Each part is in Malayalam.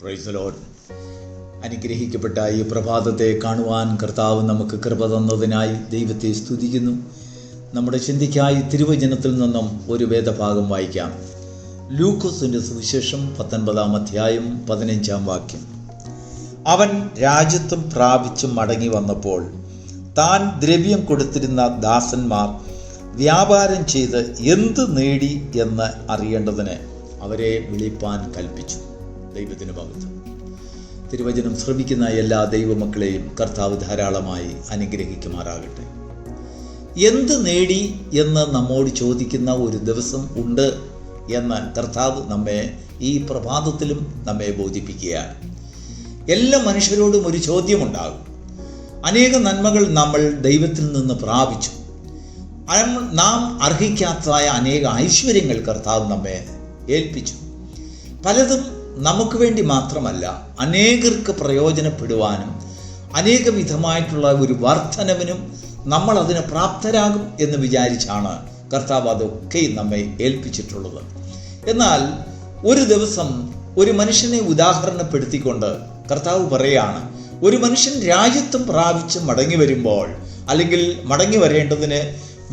Praise the Lord. അനുഗ്രഹിക്കപ്പെട്ട ഈ പ്രഭാതത്തെ കാണുവാൻ കർത്താവ് നമുക്ക് കൃപ തന്നതിനായി ദൈവത്തെ സ്തുതിക്കുന്നു. നമ്മുടെ ചിന്തയ്ക്കായി തിരുവചനത്തിൽ നിന്നും ഒരു വേദഭാഗം വായിക്കാം. ലൂക്കോസിൻ്റെ സുവിശേഷം 19-ാം അധ്യായം 15-ാം വാക്യം. അവൻ രാജ്യത്വം പ്രാപിച്ചു മടങ്ങി വന്നപ്പോൾ താൻ ദ്രവ്യം കൊടുത്തിരുന്ന ദാസന്മാർ വ്യാപാരം ചെയ്ത് എന്ത് നേടി എന്ന് അറിയേണ്ടതിന് അവരെ വിളിപ്പാൻ കൽപ്പിച്ചു. ദൈവത്തിന് മഹത്വം. തിരുവചനം ശ്രമിക്കുന്ന എല്ലാ ദൈവമക്കളെയും കർത്താവ് ധാരാളമായി അനുഗ്രഹിക്കുമാറാകട്ടെ. എന്ത് നേടി എന്ന് നമ്മോട് ചോദിക്കുന്ന ഒരു ദിവസം ഉണ്ട് എന്ന് കർത്താവ് നമ്മെ ഈ പ്രഭാതത്തിലും നമ്മെ ബോധിപ്പിക്കുകയാണ്. എല്ലാ മനുഷ്യരോടും ഒരു ചോദ്യമുണ്ടാകും. അനേക നന്മകൾ നമ്മൾ ദൈവത്തിൽ നിന്ന് പ്രാപിച്ചു. നാം അർഹിക്കാത്തതായ അനേക ഐശ്വര്യങ്ങൾ കർത്താവ് നമ്മെ ഏൽപ്പിച്ചു. പലതും നമുക്ക് വേണ്ടി മാത്രമല്ല, അനേകർക്ക് പ്രയോജനപ്പെടുവാനും അനേക വിധമായിട്ടുള്ള ഒരു വർധനവിനും നമ്മൾ അതിന് പ്രാപ്തരാകും എന്ന് വിചാരിച്ചാണ് കർത്താവ് അതൊക്കെ നമ്മെ ഏൽപ്പിച്ചിട്ടുള്ളത്. എന്നാൽ ഒരു ദിവസം ഒരു മനുഷ്യനെ ഉദാഹരണപ്പെടുത്തിക്കൊണ്ട് കർത്താവ് പറയുകയാണ്, ഒരു മനുഷ്യൻ രാജ്യത്വം പ്രാപിച്ച് മടങ്ങി വരുമ്പോൾ, അല്ലെങ്കിൽ മടങ്ങി വരേണ്ടതിന്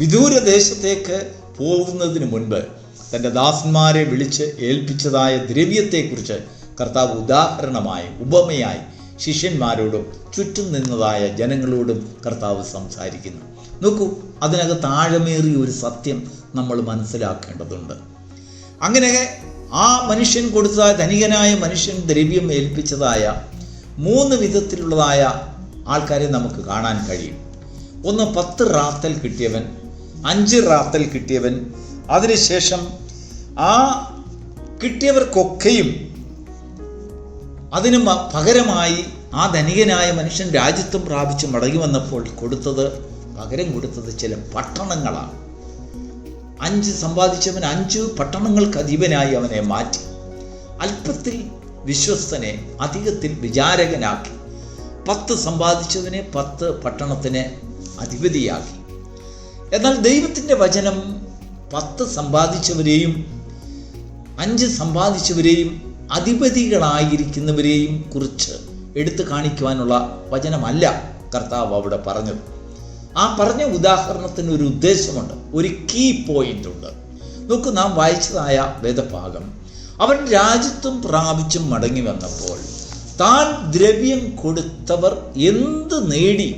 വിദൂര ദേശത്തേക്ക് പോകുന്നതിന് മുൻപ് തൻ്റെ ദാസന്മാരെ വിളിച്ച് ഏൽപ്പിച്ചതായ ദ്രവ്യത്തെക്കുറിച്ച് കർത്താവ് ഉദാഹരണമായി, ഉപമയായി ശിഷ്യന്മാരോടും ചുറ്റും നിന്നതായ ജനങ്ങളോടും കർത്താവ് സംസാരിക്കുന്നു. നോക്കൂ, അതിനകത്ത് ആഴമേറിയ ഒരു സത്യം നമ്മൾ മനസ്സിലാക്കേണ്ടതുണ്ട്. അങ്ങനെ ആ മനുഷ്യൻ കൊടുത്ത ധനികനായ മനുഷ്യൻ ദ്രവ്യം ഏൽപ്പിച്ചതായ 3 വിധത്തിലുള്ളതായ ആൾക്കാരെ നമുക്ക് കാണാൻ കഴിയും. ഒന്ന് 10 റാത്തൽ കിട്ടിയവൻ, 5 റാത്തൽ കിട്ടിയവൻ, അതിനുശേഷം ആ കിട്ടിയവർക്കൊക്കെയും അതിന് പകരമായി ആ ധനികനായ മനുഷ്യൻ രാജ്യത്വം പ്രാപിച്ച് മടങ്ങി വന്നപ്പോൾ പകരം കൊടുത്തത് ചില പട്ടണങ്ങളാണ്. 5 സമ്പാദിച്ചവൻ 5 പട്ടണങ്ങൾക്ക് അധീപനായി അവനെ മാറ്റി. അല്പത്തിൽ വിശ്വസ്തനെ അധികത്തിൽ വിചാരകനാക്കി. 10 സമ്പാദിച്ചതിനെ 10 പട്ടണത്തിന് അധിപതിയാക്കി. എന്നാൽ ദൈവത്തിൻ്റെ വചനം 10 സമ്പാദിച്ചവരെയും 5 സമ്പാദിച്ചവരെയും അധിപതികളായിരിക്കുന്നവരെയും കുറിച്ച് എടുത്തു കാണിക്കുവാനുള്ള വചനമല്ല കർത്താവ് അവിടെ പറഞ്ഞത്. ആ പറഞ്ഞ ഉദാഹരണത്തിന് ഒരു ഉദ്ദേശമുണ്ട്, ഒരു കീ പോയിന്റ് ഉണ്ട്. നോക്കൂ, നാം വായിച്ചതായ വേദഭാഗം, അവൻ രാജ്യത്വം പ്രാപിച്ചും മടങ്ങി വന്നപ്പോൾ താൻ ദ്രവ്യം കൊടുത്തവർ എന്ത് നേടി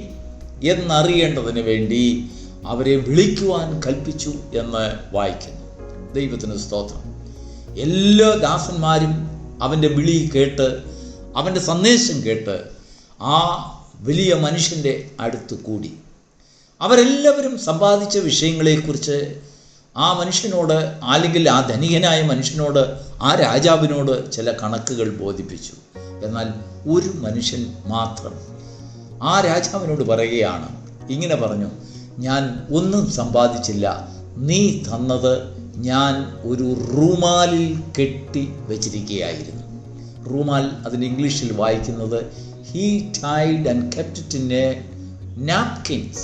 എന്നറിയേണ്ടതിന് വേണ്ടി അവരെ വിളിക്കുവാൻ കൽപ്പിച്ചു എന്ന് വായിക്കുന്നു. ദൈവത്തിന് സ്തോത്രം. എല്ലാ ദാസന്മാരും അവൻ്റെ വിളി കേട്ട്, അവൻ്റെ സന്ദേശം കേട്ട് ആ വലിയ മനുഷ്യൻ്റെ അടുത്ത് കൂടി. അവരെല്ലാവരും സമ്പാദിച്ച വിഷയങ്ങളെക്കുറിച്ച് ആ മനുഷ്യനോട്, അല്ലെങ്കിൽ ആ ധനികനായ മനുഷ്യനോട്, ആ രാജാവിനോട് ചില കണക്കുകൾ ബോധിപ്പിച്ചു. എന്നാൽ ഒരു മനുഷ്യൻ മാത്രം ആ രാജാവിനോട് പറയുകയാണ്, ഇങ്ങനെ പറഞ്ഞു, ഞാൻ ഒന്നും സമ്പാദിച്ചില്ല, നീ തന്നത് ഞാൻ ഒരു റൂമാലിൽ കെട്ടി വെച്ചിരിക്കുകയായിരുന്നു. റൂമാൽ അതിന് ഇംഗ്ലീഷിൽ വായിക്കുന്നത് he tied and kept it in a napkins.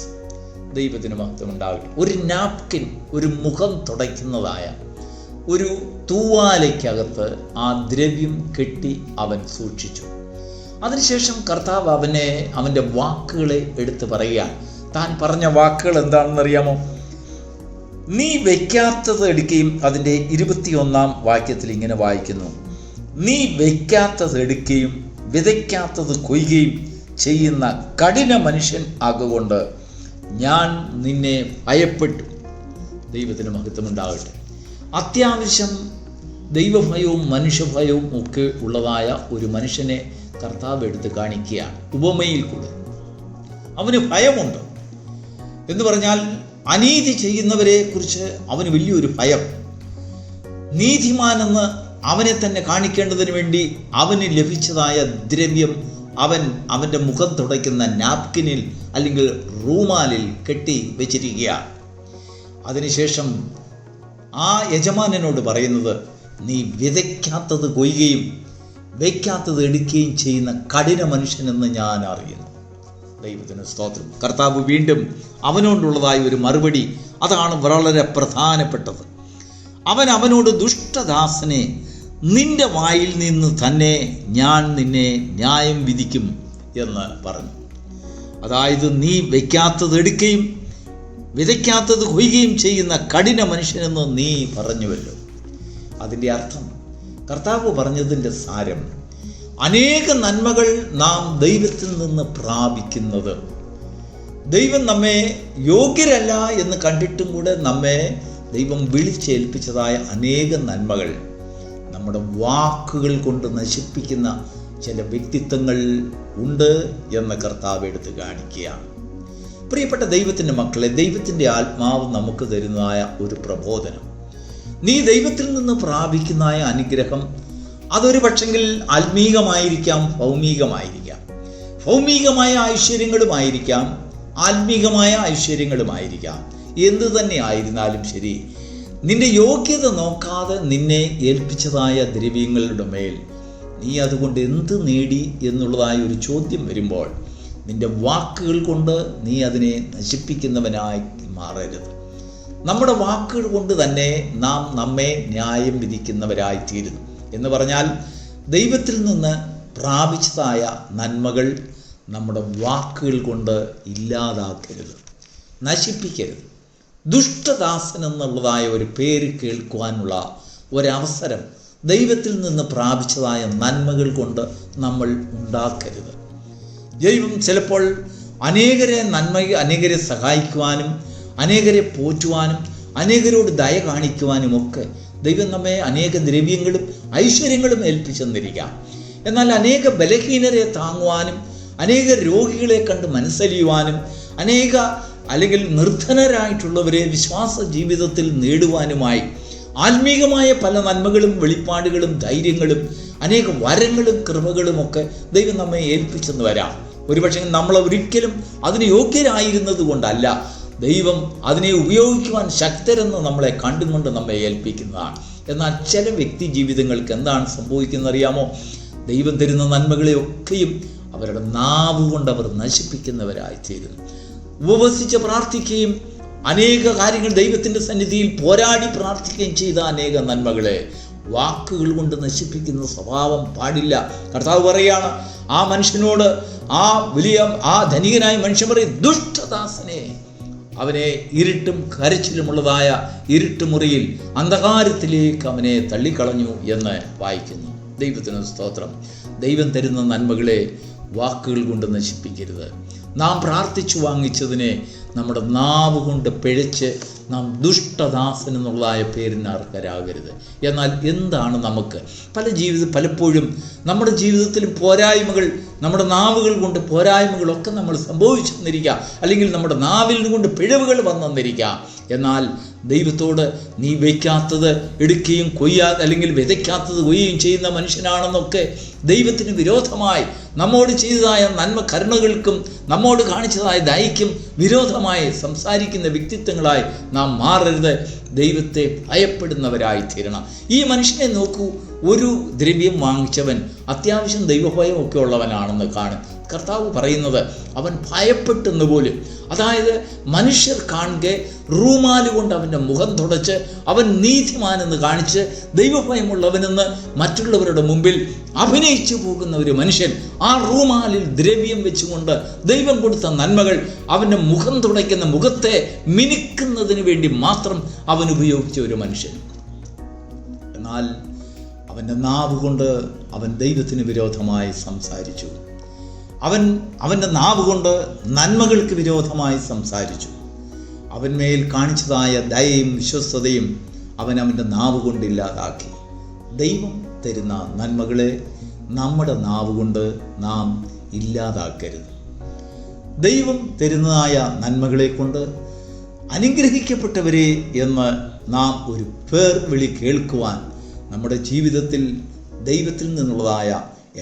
ദൈവത്തിന് മഹത്വം ഉണ്ടാകട്ടെ. ഒരു നാപ്കിൻ, ഒരു മുഖം തുടയ്ക്കുന്നതായ ഒരു തൂവാലയ്ക്കകത്ത് ആ ദ്രവ്യം കെട്ടി അവൻ സൂക്ഷിച്ചു. അതിനുശേഷം കർത്താവ് അവൻ്റെ വാക്കുകളെ എടുത്ത് പറയുകയാണ്. താൻ പറഞ്ഞ വാക്കുകൾ എന്താണെന്നറിയാമോ? നീ വയ്ക്കാത്തത് എടുക്കുകയും, അതിൻ്റെ 21-ാം വാക്യത്തിൽ ഇങ്ങനെ വായിക്കുന്നു, നീ വയ്ക്കാത്തത് എടുക്കുകയും വിതയ്ക്കാത്തത് കൊയ്യുകയും ചെയ്യുന്ന കഠിന മനുഷ്യൻ ആകൊണ്ട് ഞാൻ നിന്നെ ഭയപ്പെട്ടു. ദൈവത്തിന് മഹത്വമുണ്ടാകട്ടെ. അത്യാവശ്യം ദൈവഭയവും മനുഷ്യഭയവും ഒക്കെ ഉള്ളതായ ഒരു മനുഷ്യനെ കർത്താവ് എടുത്ത് കാണിക്കുകയാണ് ഉപമയിൽ കൂടെ. അവന് ഭയമുണ്ട് എന്ന് പറഞ്ഞാൽ അനീതി ചെയ്യുന്നവരെ കുറിച്ച് അവന് വലിയൊരു ഭയം. നീതിമാനെന്ന് അവനെ തന്നെ കാണിക്കേണ്ടതിന് വേണ്ടി അവന് ലഭിച്ചതായ ദ്രവ്യം അവൻ്റെ മുഖം തുടയ്ക്കുന്ന നാപ്കിനിൽ അല്ലെങ്കിൽ റൂമാലിൽ കെട്ടി വെച്ചിരിക്കുകയാണ്. അതിനുശേഷം ആ യജമാനനോട് പറയുന്നത്, നീ വിതയ്ക്കാത്തത് കൊയ്യുകയും വയ്ക്കാത്തത് എടുക്കുകയും ചെയ്യുന്ന കഠിന മനുഷ്യനെന്ന് ഞാൻ അറിയുന്നു. ദൈവത്തിന് സ്തോത്രം. കർത്താവ് വീണ്ടും അവനോടുള്ളതായ ഒരു മറുപടി, അതാണ് വളരെ പ്രധാനപ്പെട്ടത്. അവനോട്, ദുഷ്ടദാസനെ, നിന്റെ വായിൽ നിന്ന് തന്നെ ഞാൻ നിന്നെ ന്യായം വിധിക്കും എന്ന് പറഞ്ഞു. അതായത് നീ വയ്ക്കാത്തത് എടുക്കുകയും വിതയ്ക്കാത്തത് കൊയ്യുകയും ചെയ്യുന്ന കഠിന മനുഷ്യനെന്ന് നീ പറഞ്ഞുവല്ലോ. അതിൻ്റെ അർത്ഥം, കർത്താവ് പറഞ്ഞതിൻ്റെ സാരം, അനേക നന്മകൾ നാം ദൈവത്തിൽ നിന്ന് പ്രാപിക്കുന്നത്, ദൈവം നമ്മെ യോഗ്യരല്ല എന്ന് കണ്ടിട്ടും കൂടെ നമ്മെ ദൈവം വിളിച്ചേൽപ്പിച്ചതായ അനേക നന്മകൾ നമ്മുടെ വാക്കുകൾ കൊണ്ട് നശിപ്പിക്കുന്ന ചില വ്യക്തിത്വങ്ങൾ ഉണ്ട് എന്ന് കർത്താവ് എടുത്ത് കാണിക്കുകയാണ്. പ്രിയപ്പെട്ട ദൈവത്തിൻ്റെ മക്കളെ, ദൈവത്തിൻ്റെ ആത്മാവ് നമുക്ക് തരുന്നതായ ഒരു പ്രബോധനം, നീ ദൈവത്തിൽ നിന്ന് പ്രാപിക്കുന്നതായ അനുഗ്രഹം അതൊരു പക്ഷെങ്കിൽ ആത്മീകമായിരിക്കാം, ഭൗമികമായിരിക്കാം. ഭൗമികമായ ഐശ്വര്യങ്ങളുമായിരിക്കാം, ആത്മീകമായ ഐശ്വര്യങ്ങളുമായിരിക്കാം. എന്തു തന്നെ ആയിരുന്നാലും ശരി, നിന്റെ യോഗ്യത നോക്കാതെ നിന്നെ ഏൽപ്പിച്ചതായ ദ്രവ്യങ്ങളുടെ മേൽ നീ അതുകൊണ്ട് എന്ത് നേടി എന്നുള്ളതായ ഒരു ചോദ്യം വരുമ്പോൾ നിന്റെ വാക്കുകൾ കൊണ്ട് നീ അതിനെ നശിപ്പിക്കുന്നവനായി മാറരുത്. നമ്മുടെ വാക്കുകൾ കൊണ്ട് തന്നെ നാം നമ്മെ ന്യായം വിധിക്കുന്നവരായിത്തീരുന്നു എന്ന് പറഞ്ഞാൽ, ദൈവത്തിൽ നിന്ന് പ്രാപിച്ചതായ നന്മകൾ നമ്മുടെ വാക്കുകൾ കൊണ്ട് ഇല്ലാതാക്കരുത്, നശിപ്പിക്കരുത്. ദുഷ്ടദാസൻ എന്നുള്ളതായ ഒരു പേര് കേൾക്കുവാനുള്ള ഒരവസരം ദൈവത്തിൽ നിന്ന് പ്രാപിച്ചതായ നന്മകൾ കൊണ്ട് നമ്മൾ ഉണ്ടാക്കരുത്. ദൈവം ചിലപ്പോൾ അനേകരെ സഹായിക്കുവാനും അനേകരെ പോറ്റുവാനും അനേകരോട് ദയ കാണിക്കുവാനുമൊക്കെ ദൈവം നമ്മെ അനേക ദ്രവ്യങ്ങളും ഐശ്വര്യങ്ങളും ഏൽപ്പിച്ചെന്നിരിക്കാം. എന്നാൽ അനേക ബലഹീനരെ താങ്ങുവാനും അനേക രോഗികളെ കണ്ട് മനസ്സലിയുവാനും അല്ലെങ്കിൽ നിർധനരായിട്ടുള്ളവരെ വിശ്വാസ ജീവിതത്തിൽ നേടുവാനുമായി ആത്മീകമായ പല നന്മകളും വെളിപ്പാടുകളും ധൈര്യങ്ങളും അനേക വരങ്ങളും കൃപകളുമൊക്കെ ദൈവം നമ്മെ ഏൽപ്പിച്ചെന്ന് വരാം. ഒരുപക്ഷെ നമ്മൾ ഒരിക്കലും അതിന് യോഗ്യരായിരുന്നത് കൊണ്ടല്ല, ദൈവം അതിനെ ഉപയോഗിക്കുവാൻ ശക്തരെന്ന് നമ്മളെ കണ്ടുകൊണ്ട് നമ്മെ ഏൽപ്പിക്കുന്നതാണ്. എന്നാൽ ചില വ്യക്തി ജീവിതങ്ങൾക്ക് എന്താണ് സംഭവിക്കുന്നത് അറിയാമോ? ദൈവം തരുന്ന നന്മകളെയൊക്കെയും അവരുടെ നാവ് കൊണ്ട് അവർ നശിപ്പിക്കുന്നവരായിത്തീരുന്നു. ഉപവസിച്ച് പ്രാർത്ഥിക്കുകയും അനേക കാര്യങ്ങൾ ദൈവത്തിൻ്റെ സന്നിധിയിൽ പോരാടി പ്രാർത്ഥിക്കുകയും ചെയ്ത അനേക നന്മകളെ വാക്കുകൾ കൊണ്ട് നശിപ്പിക്കുന്ന സ്വഭാവം പാടില്ല. കർത്താവ് പറയുകയാണ്, ആ മനുഷ്യനോട്, ആ ധനികനായ മനുഷ്യൻ പറയും, ദുഷ്ടദാസനെ, അവനെ ഇരുട്ടും കരച്ചിലുമുള്ളതായ ഇരുട്ടുമുറിയിൽ അന്ധകാരത്തിലേക്ക് അവനെ തള്ളിക്കളഞ്ഞു എന്ന് വായിക്കുന്നു. ദൈവത്തിന് സ്തോത്രം. ദൈവം തരുന്ന നന്മകളെ വാക്കുകൾ കൊണ്ട് നശിപ്പിക്കരുത്. നാം പ്രാർത്ഥിച്ചു വാങ്ങിച്ചതിനെ നമ്മുടെ നാവ് കൊണ്ട് പിഴച്ച് നാം ദുഷ്ടദാസൻ എന്നുള്ളതായ പേരിന് അർഹരാകരുത്. എന്നാൽ എന്താണ് നമുക്ക് പലപ്പോഴും നമ്മുടെ ജീവിതത്തിൽ പോരായ്മകൾ, നമ്മുടെ നാവുകൾ കൊണ്ട് പോരായ്മകളൊക്കെ നമ്മൾ സംഭവിച്ചെന്നിരിക്കാം, അല്ലെങ്കിൽ നമ്മുടെ നാവിൽ കൊണ്ട് പിഴവുകൾ വന്നെന്നിരിക്കാം. എന്നാൽ ദൈവത്തോട് നീ വയ്ക്കാത്തത് എടുക്കുകയും അല്ലെങ്കിൽ വിതയ്ക്കാത്തത് കൊയ്യുകയും ചെയ്യുന്ന മനുഷ്യനാണെന്നൊക്കെ ദൈവത്തിന് വിരോധമായി നമ്മോട് ചെയ്തതായ നന്മ കരുണകൾക്കും നമ്മോട് കാണിച്ചതായ ദയയ്ക്കും വിരോധമായി സംസാരിക്കുന്ന വ്യക്തിത്വങ്ങളായി നാം മാറരുത്. ദൈവത്തെ ഭയപ്പെടുന്നവരായി തീരണം. ഈ മനുഷ്യനെ നോക്കൂ, ഒരു ദ്രവ്യം വാങ്ങിച്ചവൻ അത്യാവശ്യം ദൈവഭയമൊക്കെ ഉള്ളവനാണെന്ന് കാണും. കർത്താവ് പറയുന്നത് അവൻ ഭയപ്പെട്ടെന്ന് പോലും, അതായത് മനുഷ്യർ കാണുക റൂമാല് കൊണ്ട് അവൻ്റെ മുഖം തുടച്ച് അവൻ നീതിമാനെന്ന് കാണിച്ച് ദൈവഭയമുള്ളവനെന്ന് മറ്റുള്ളവരുടെ മുമ്പിൽ അഭിനയിച്ചു പോകുന്ന ഒരു മനുഷ്യൻ ആ റൂമാലിൽ ദ്രവ്യം വെച്ചുകൊണ്ട് ദൈവം കൊടുത്ത നന്മകൾ അവൻ്റെ മുഖം തുടയ്ക്കുന്ന മുഖത്തെ മിനുക്കുന്നതിന് വേണ്ടി മാത്രം അവൻ ഉപയോഗിച്ച ഒരു മനുഷ്യൻ. എന്നാൽ അവൻ്റെ നാവ് കൊണ്ട് അവൻ ദൈവത്തിന് വിരോധമായി സംസാരിച്ചു. അവൻ്റെ നാവ് കൊണ്ട് നന്മകൾക്ക് വിരോധമായി സംസാരിച്ചു. അവന്മേൽ കാണിച്ചതായ ദയയും വിശ്വസ്തതയും അവൻ്റെ നാവ് കൊണ്ട് ഇല്ലാതാക്കി. ദൈവം തരുന്ന നന്മകളെ നമ്മുടെ നാവ് കൊണ്ട് നാം ഇല്ലാതാക്കരുത്. ദൈവം തരുന്നതായ നന്മകളെ കൊണ്ട് അനുഗ്രഹിക്കപ്പെട്ടവരെ എന്ന് നാം ഒരു പേർ വിളി കേൾക്കുവാൻ നമ്മുടെ ജീവിതത്തിൽ ദൈവത്തിൽ നിന്നുള്ളതായ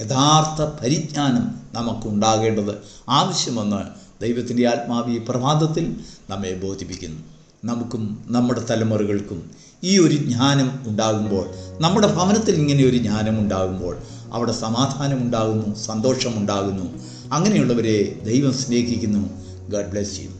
യഥാർത്ഥ പരിജ്ഞാനം നമുക്കുണ്ടാകേണ്ടത് ആവശ്യമെന്ന് ദൈവത്തിൻ്റെ ആത്മാവ് ഈ പ്രഭാതത്തിൽ നമ്മെ ബോധിപ്പിക്കുന്നു. നമുക്കും നമ്മുടെ തലമുറകൾക്കും ഈ ഒരു ജ്ഞാനം ഉണ്ടാകുമ്പോൾ, നമ്മുടെ ഭവനത്തിൽ ഇങ്ങനെ ഒരു ജ്ഞാനം ഉണ്ടാകുമ്പോൾ അവിടെ സമാധാനമുണ്ടാകുന്നു, സന്തോഷമുണ്ടാകുന്നു. അങ്ങനെയുള്ളവരെ ദൈവം സ്നേഹിക്കുന്നു. God bless you.